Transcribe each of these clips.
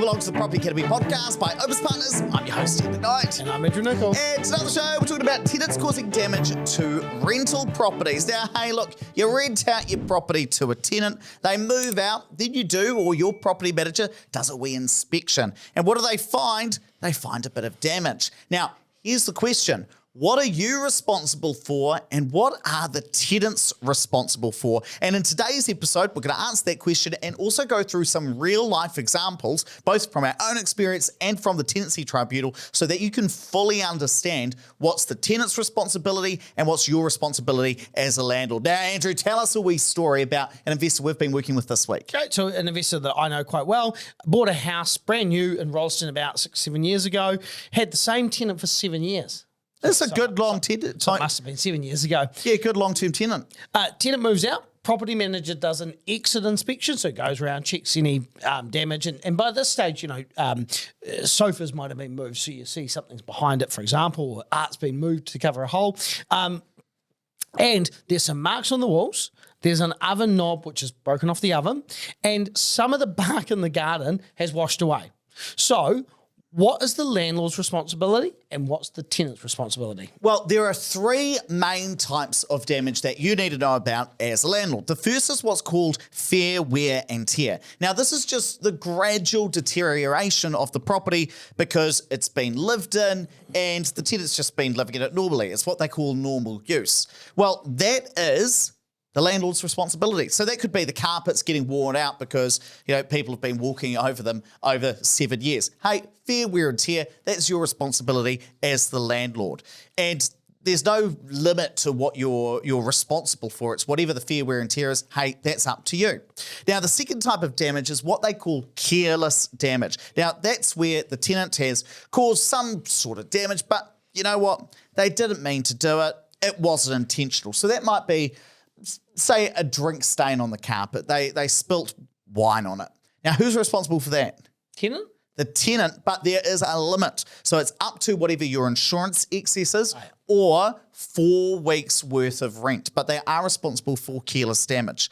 along to the Property Academy podcast by Opus Partners. I'm your host, Steve McKnight. And I'm Andrew Nicol. And tonight on the show, we're talking about tenants causing damage to rental properties. Now, hey, look, you rent out your property to a tenant, they move out, then you do, or your property manager does a wee inspection. And what do they find? They find a bit of damage. Now, here's the question. What are you responsible for and what are the tenants responsible for? And in today's episode, we're going to answer that question and also go through some real life examples, both from our own experience and from the Tenancy Tribunal, so that you can fully understand what's the tenant's responsibility and what's your responsibility as a landlord. Now, Andrew, tell us a wee story about an investor we've been working with this week. Okay, so an investor that I know quite well bought a house brand new in Rolleston about 6-7 years ago, had the same tenant for 7 years. That's a good long tenant. So it must have been 7 years ago. Yeah, good long-term tenant. Tenant moves out. Property manager does an exit inspection, so it goes around, checks any damage. And by this stage, sofas might have been moved, so you see something's behind it, for example, or art's been moved to cover a hole. And there's some marks on the walls. There's an oven knob, which is broken off the oven, and some of the bark in the garden has washed away. So what is the landlord's responsibility and what's the tenant's responsibility? Well, there are three main types of damage that you need to know about as a landlord. The first is what's called fair wear and tear. Now, this is just the gradual deterioration of the property because it's been lived in and the tenant's just been living in it normally. It's what they call normal use. Well, that is the landlord's responsibility. So that could be the carpets getting worn out because, people have been walking over them over 7 years. Hey, fair wear and tear, that's your responsibility as the landlord. And there's no limit to what you're responsible for. It's whatever the fair wear and tear is, hey, that's up to you. Now, the second type of damage is what they call careless damage. Now, that's where the tenant has caused some sort of damage, but you know what? They didn't mean to do it. It wasn't intentional. So that might be, say, a drink stain on the carpet. They spilt wine on it. Now, who's responsible for that? Tenant? The tenant, but there is a limit. So it's up to whatever your insurance excess is or 4 weeks worth of rent, but they are responsible for careless damage.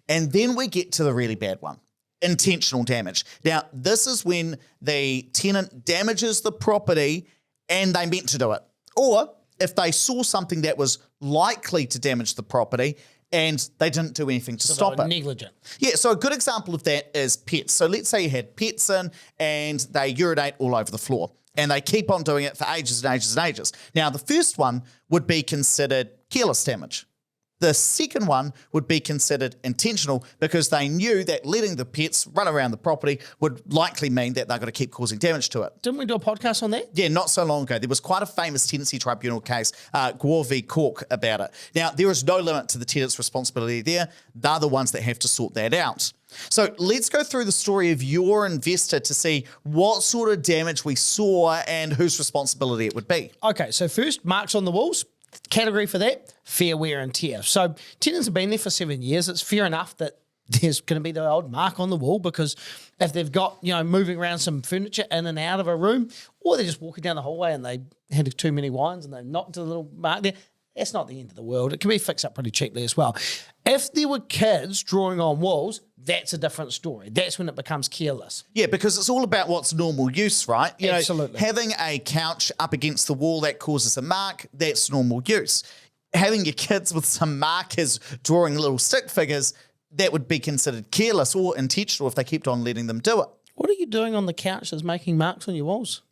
And then we get to the really bad one, intentional damage. Now, this is when the tenant damages the property and they meant to do it. Or if they saw something that was likely to damage the property and they didn't do anything to stop it. Negligent. Yeah, so a good example of that is pets. So let's say you had pets in and they urinate all over the floor and they keep on doing it for ages and ages and ages. Now, the first one would be considered careless damage. The second one would be considered intentional because they knew that letting the pets run around the property would likely mean that they're going to keep causing damage to it. Didn't we do a podcast on that? Yeah, not so long ago. There was quite a famous Tenancy Tribunal case, Gore v. Cork, about it. Now, there is no limit to the tenant's responsibility there. They're the ones that have to sort that out. So let's go through the story of your investor to see what sort of damage we saw and whose responsibility it would be. Okay, so first, marks on the walls. Category for that, fair wear and tear. So tenants have been there for 7 years. It's fair enough that there's going to be the old mark on the wall because if they've got, moving around some furniture in and out of a room, or they're just walking down the hallway and they had too many wines and they knocked a little mark there, that's not the end of the world. It can be fixed up pretty cheaply as well. If there were kids drawing on walls, that's a different story. That's when it becomes careless. Yeah, because it's all about what's normal use, right? Absolutely. Having a couch up against the wall that causes a mark, that's normal use. Having your kids with some markers drawing little stick figures, that would be considered careless or intentional if they kept on letting them do it. What are you doing on the couch that's making marks on your walls?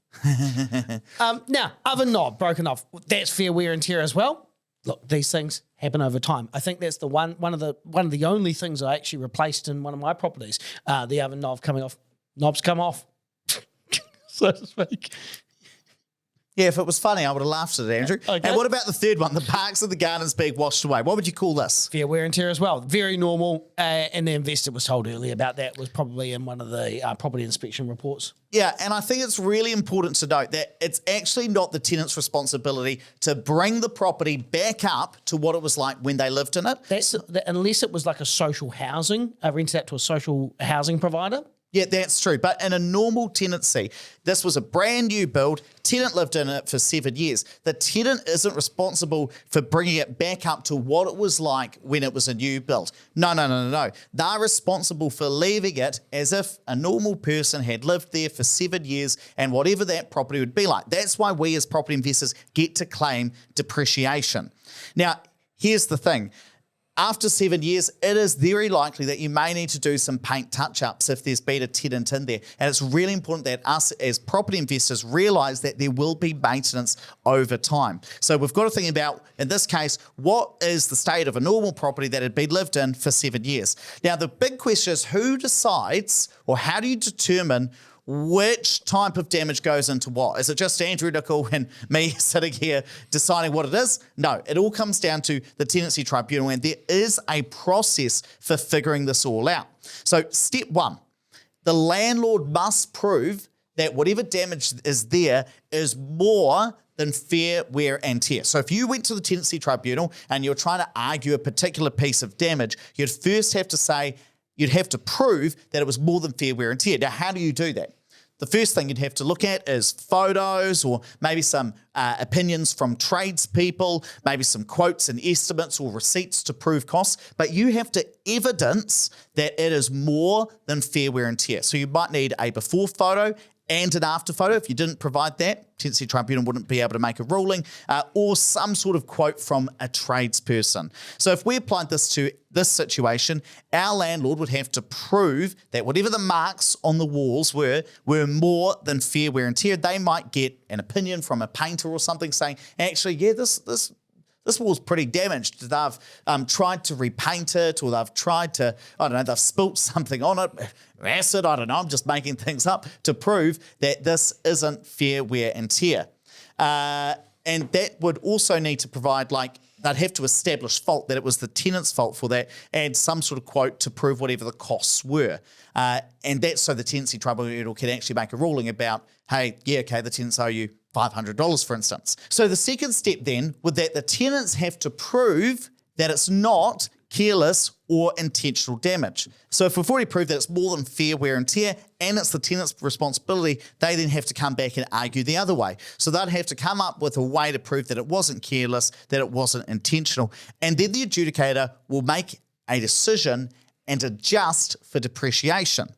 Now, oven knob broken off. That's fair wear and tear as well. Look, these things happen over time. I think that's the one of the only things I actually replaced in one of my properties. The oven knob coming off. Knobs come off, so to speak. Yeah, if it was funny, I would have laughed at it, Andrew. Okay. And what about the third one? The parks of the gardens being washed away. What would you call this? Fair wear and tear as well. Very normal. And the investor was told earlier about that. Was probably in one of the property inspection reports. Yeah, and I think it's really important to note that it's actually not the tenant's responsibility to bring the property back up to what it was like when they lived in it. Unless it was like a social housing, rented out to a social housing provider. Yeah, that's true. But in a normal tenancy, this was a brand new build. Tenant lived in it for 7 years. The tenant isn't responsible for bringing it back up to what it was like when it was a new build. No. They're responsible for leaving it as if a normal person had lived there for 7 years and whatever that property would be like. That's why we as property investors get to claim depreciation. Now, here's the thing. After 7 years, it is very likely that you may need to do some paint touch-ups if there's been a tenant in there. And it's really important that us as property investors realise that there will be maintenance over time. So we've got to think about, in this case, what is the state of a normal property that had been lived in for 7 years? Now, the big question is who decides, or how do you determine which type of damage goes into what? Is it just Andrew Nicol and me sitting here deciding what it is? No, it all comes down to the Tenancy Tribunal, and there is a process for figuring this all out. So step one, the landlord must prove that whatever damage is there is more than fair wear and tear. So if you went to the Tenancy Tribunal and you're trying to argue a particular piece of damage, you'd first have to say, you'd have to prove that it was more than fair wear and tear. Now, how do you do that? The first thing you'd have to look at is photos or maybe some opinions from tradespeople, maybe some quotes and estimates or receipts to prove costs, but you have to evidence that it is more than fair wear and tear. So you might need a before photo and an after photo. If you didn't provide that, Tenancy Tribunal wouldn't be able to make a ruling, or some sort of quote from a tradesperson. So if we applied this to this situation, our landlord would have to prove that whatever the marks on the walls were more than fair wear and tear. They might get an opinion from a painter or something saying, actually, yeah, this wall's pretty damaged. They've tried to repaint it, or they've tried to, they've spilt something on it, acid, I'm just making things up, to prove that this isn't fair wear and tear. And that would also need to provide, they'd have to establish fault, that it was the tenant's fault for that, and some sort of quote to prove whatever the costs were. And that's so the Tenancy Tribunal can actually make a ruling about, hey, yeah, okay, the tenants owe you $500, for instance. So the second step then would that the tenants have to prove that it's not careless or intentional damage. So if we've already proved that it's more than fair wear and tear and it's the tenant's responsibility, they then have to come back and argue the other way. So they'd have to come up with a way to prove that it wasn't careless, that it wasn't intentional, and then the adjudicator will make a decision and adjust for depreciation.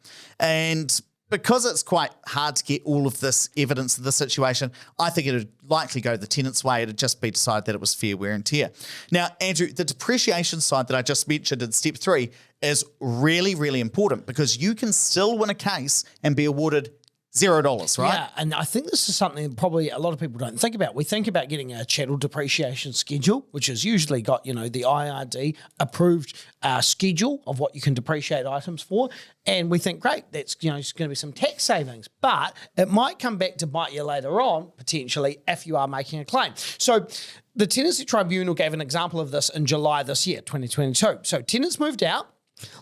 And because it's quite hard to get all of this evidence of the situation, I think it would likely go the tenant's way. It would just be decided that it was fair wear and tear. Now, Andrew, the depreciation side that I just mentioned in step 3 is really, really important because you can still win a case and be awarded $0, right? Yeah, and I think this is something that probably a lot of people don't think about. We think about getting a chattel depreciation schedule, which has usually got, the IRD approved schedule of what you can depreciate items for. And we think, great, that's, it's going to be some tax savings. But it might come back to bite you later on, potentially, if you are making a claim. So the Tenancy Tribunal gave an example of this in July this year, 2022. So tenants moved out,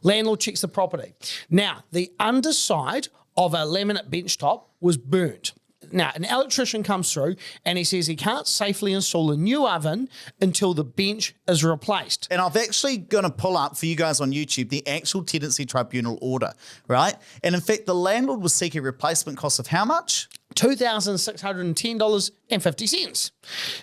landlord checks the property. Now, the underside of a laminate benchtop was burnt. Now, an electrician comes through and he says he can't safely install a new oven until the bench is replaced. And I've actually going to pull up for you guys on YouTube the actual Tenancy Tribunal order, right? And in fact, the landlord was seeking replacement costs of how much? $2,610.50.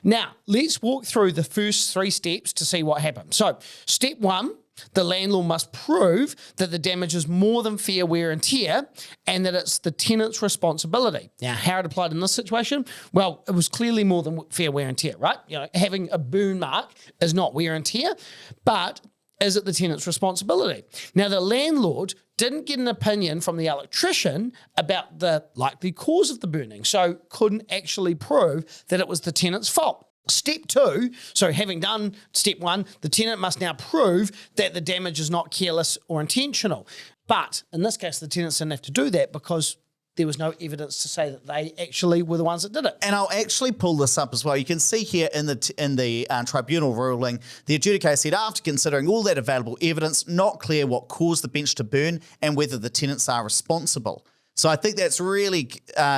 Now, let's walk through the first 3 steps to see what happened. So, step 1, the landlord must prove that the damage is more than fair wear and tear and that it's the tenant's responsibility. Now, how it applied in this situation? Well, it was clearly more than fair wear and tear, right? Having a burn mark is not wear and tear, but is it the tenant's responsibility? Now, the landlord didn't get an opinion from the electrician about the likely cause of the burning, so couldn't actually prove that it was the tenant's fault. Step 2, so having done step 1, the tenant must now prove that the damage is not careless or intentional. But in this case, the tenants didn't have to do that because there was no evidence to say that they actually were the ones that did it. And I'll actually pull this up as well. You can see here in the tribunal ruling, the adjudicator said, after considering all that available evidence, not clear what caused the bench to burn and whether the tenants are responsible. So I think that's really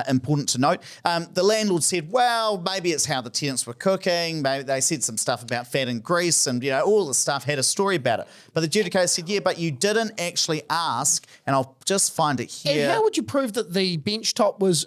important to note. The landlord said, well, maybe it's how the tenants were cooking. Maybe they said some stuff about fat and grease and, all the stuff had a story about it. But the adjudicator said, yeah, but you didn't actually ask, and I'll just find it here. And how would you prove that the bench top was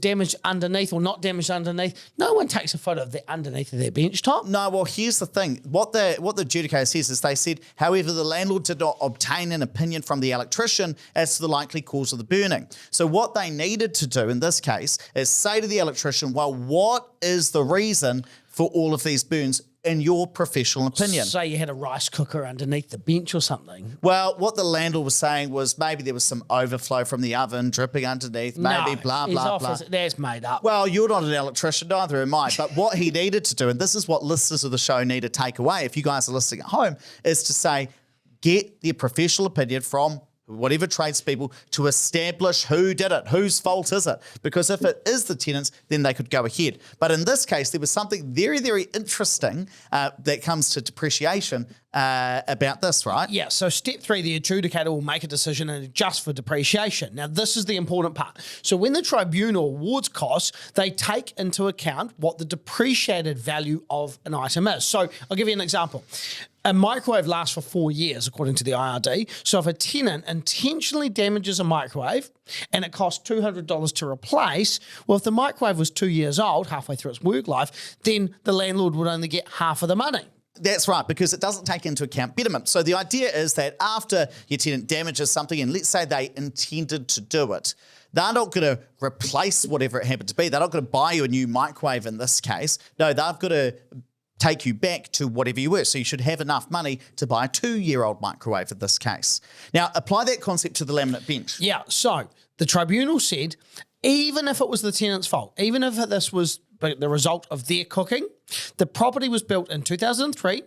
damaged underneath or not damaged underneath? No one takes a photo of the underneath of their bench top. No, well, here's the thing. What the adjudicator says is they said, however, the landlord did not obtain an opinion from the electrician as to the likely cause of the burning. So what they needed to do in this case is say to the electrician, well, what is the reason for all of these burns in your professional opinion? Say you had a rice cooker underneath the bench or something. Well, what the landlord was saying was maybe there was some overflow from the oven dripping underneath, maybe blah, blah, blah. That's made up. Well, you're not an electrician, neither am I. But what he needed to do, and this is what listeners of the show need to take away if you guys are listening at home, is to say, get the professional opinion from whatever tradespeople to establish who did it, whose fault is it? Because if it is the tenants, then they could go ahead. But in this case, there was something very, very interesting that comes to depreciation about this, right? Yeah, so step 3, the adjudicator will make a decision and adjust for depreciation. Now, this is the important part. So when the tribunal awards costs, they take into account what the depreciated value of an item is. So I'll give you an example. A microwave lasts for 4 years, according to the IRD. So if a tenant intentionally damages a microwave and it costs $200 to replace, well, if the microwave was 2 years old, halfway through its work life, then the landlord would only get half of the money. That's right, because it doesn't take into account betterment. So the idea is that after your tenant damages something, and let's say they intended to do it, they're not going to replace whatever it happened to be. They're not going to buy you a new microwave in this case. No, they've got to take you back to whatever you were. So you should have enough money to buy a 2-year-old microwave in this case. Now, apply that concept to the laminate bench. Yeah, so the tribunal said, even if it was the tenant's fault, even if this was the result of their cooking, the property was built in 2003,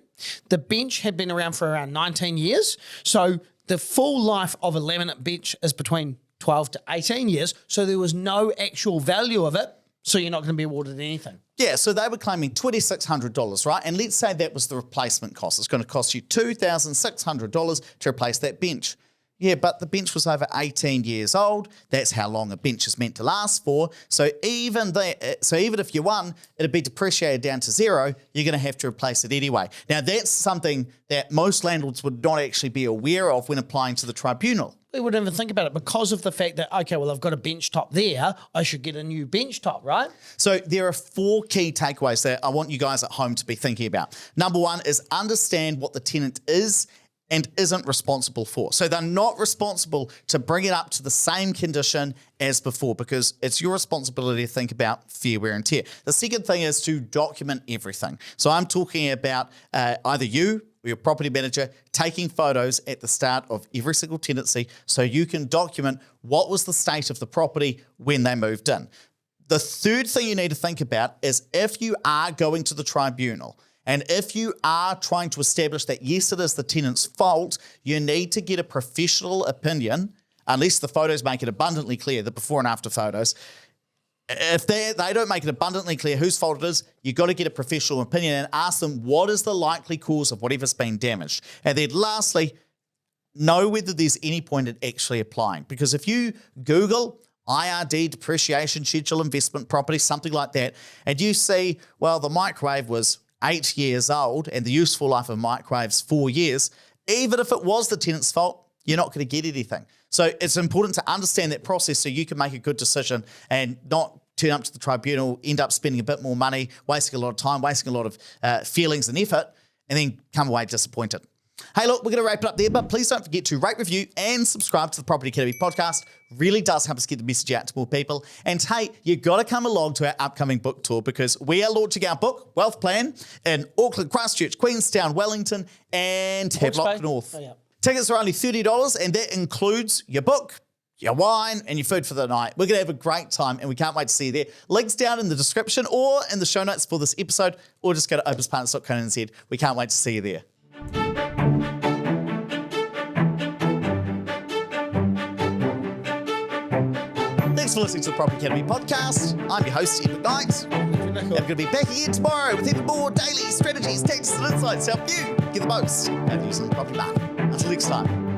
the bench had been around for around 19 years, so the full life of a laminate bench is between 12 to 18 years, so there was no actual value of it, so you're not going to be awarded anything. Yeah, so they were claiming $2,600, right? And let's say that was the replacement cost. It's going to cost you $2,600 to replace that bench. Yeah, but the bench was over 18 years old. That's how long a bench is meant to last for. So even if you won, it'd be depreciated down to zero. You're going to have to replace it anyway. Now, that's something that most landlords would not actually be aware of when applying to the tribunal. We wouldn't even think about it because of the fact that, okay, well, I've got a bench top there. I should get a new bench top, right? So there are 4 key takeaways that I want you guys at home to be thinking about. Number 1 is understand what the tenant is and isn't responsible for. So they're not responsible to bring it up to the same condition as before because it's your responsibility to think about fair wear and tear. The second thing is to document everything. So I'm talking about either you or your property manager taking photos at the start of every single tenancy so you can document what was the state of the property when they moved in. The third thing you need to think about is if you are going to the tribunal and if you are trying to establish that, yes, it is the tenant's fault, you need to get a professional opinion, unless the photos make it abundantly clear, the before and after photos. If they don't make it abundantly clear whose fault it is, you've got to get a professional opinion and ask them what is the likely cause of whatever's been damaged. And then lastly, know whether there's any point in actually applying. Because if you Google IRD, depreciation, schedule investment property, something like that, and you see, well, the microwave was 8 years old and the useful life of microwaves 4 years, even if it was the tenant's fault, you're not going to get anything. So it's important to understand that process so you can make a good decision and not turn up to the tribunal, end up spending a bit more money, wasting a lot of time, wasting a lot of feelings and effort, and then come away disappointed. Hey, look, we're going to wrap it up there, but please don't forget to rate, review, and subscribe to the Property Academy podcast. Really does help us get the message out to more people. And hey, you got to come along to our upcoming book tour because we are launching our book, Wealth Plan, in Auckland, Christchurch, Queenstown, Wellington, and Havelock North. Oh, yeah. Tickets are only $30, and that includes your book, your wine, and your food for the night. We're going to have a great time, and we can't wait to see you there. Links down in the description or in the show notes for this episode, or just go to opuspartners.co.nz. We can't wait to see you there. Thanks for listening to the Property Academy podcast. I'm your host, Ed McKnight. I'm going to be back again tomorrow with even more daily strategies, tactics, and insights to help you get the most out of using the property market. Until next time.